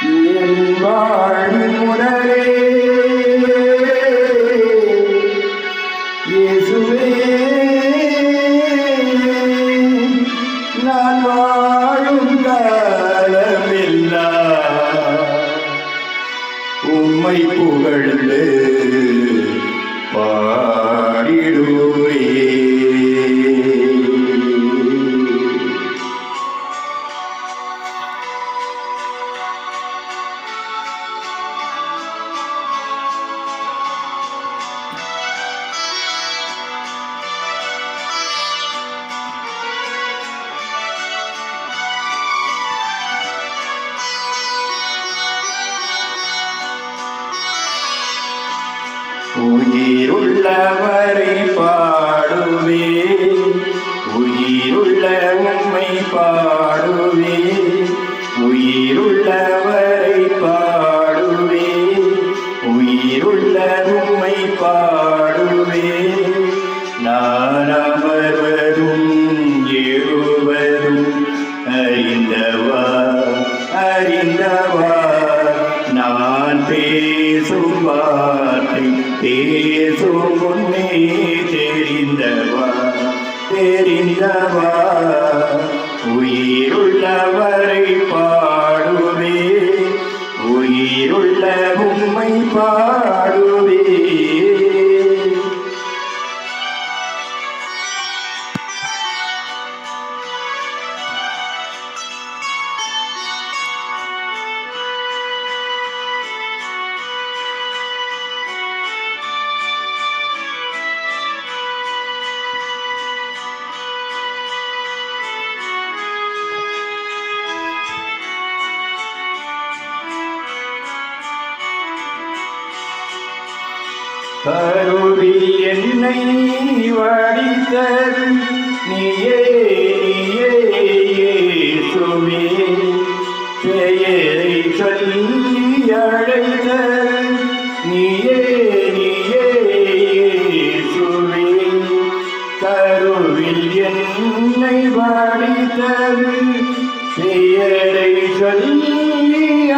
என் வாழ்வின் முதலே இயேசுவே, நான் வாழும் காலமெல்லாம் உம்மை புகழ்ந்து பாடிடுவே. உயிருள்ளவரை பாடுவே, உயிருள்ள உம்மை பாடுவே, உயிருள்ளவரை பாடுவே, உயிருள்ள உம்மை பாடுவே. நான் அமர்வதும் எழுவதும் அறிந்தவா, அறிந்தவா, நான் பேசும் வார்த்தை பேசும் முன்னே தெரிந்தவா, தெரிந்தவா. உயிருள்ளவரை பாடுவே, உயிருள்ள உம்மை பாடுவே. கருவில் என்னை வடித்தது நீயே, நீயே இயேசுவே, பெயரை சொல்லி அழைத்தது நீயே, நீயே இயேசுவே. கருவில் என்னை வடித்தது பெயரை சொல்லி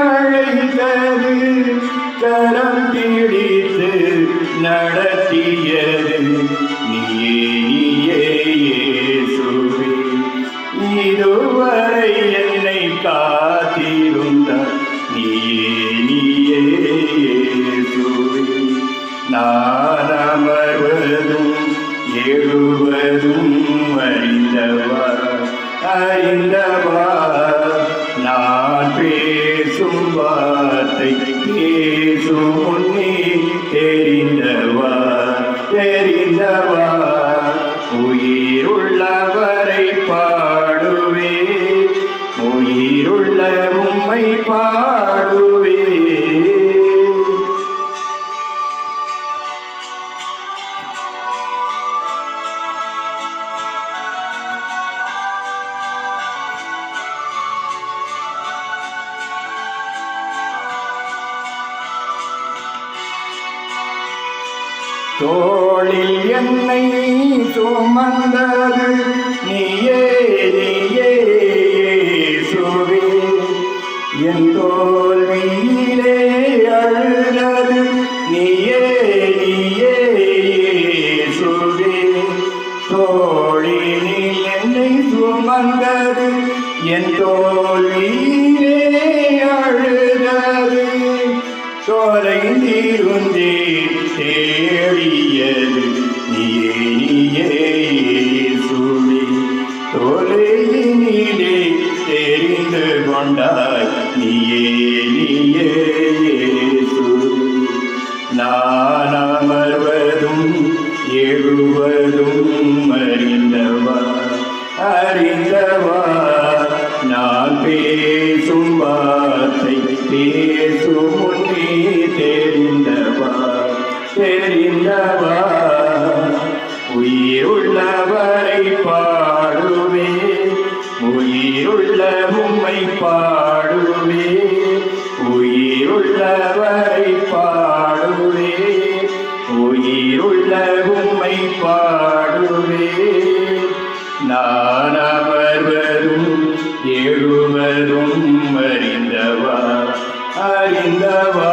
அழைத்தது, கரம் பிடித்து நடத்தியது நீயே, நீயே இயேசுவே. இதுவரை என்னை காத்திருந்த நீயே, நீயே இயேசுவே. நான் அமர்வதும் எழுவதும் அறிந்தவா, அறிந்தவா, நான் பேசும் வார்த்தை பேசும் முன்னே தெரிந்தவா, தெரிந்தவா. உயிருள்ளவரை பாடுவே, உயிருள்ள உம்மை பாடுவே. தோளில் என்னை சுமந்தது நீயே, நீயே இயேசுவே. என் தோல்வியிலே அழுதது நீயே, நீயே இயேசுவே. தோளினில் என்னை சுமந்தது என் தோல்வியிலே அழுதது, தொலைந்திருந்தே தேடியது நீயே, நீயே இயேசுவே. தொலையினிலே தெரிந்து கொண்டாய் நீயே, நீயே இயேசுவே. நான் அமர்வதும் எழுவதும் அறிந்தவா, அறிந்தவா, நான் பேசும் வார்த்தை பேசும் முன்னே தெரிந்தவா, தெரிந்தவா. உயிருள்ளவரை பாடுவே, உயிருள்ள உம்மை பாடுவே, உயிருள்ளவரை பாடுவே, உயிருள்ள உம்மை பாடுவே. நான் அமர்வதும் எழுவதும் அறிந்தவா, அறிந்தவர்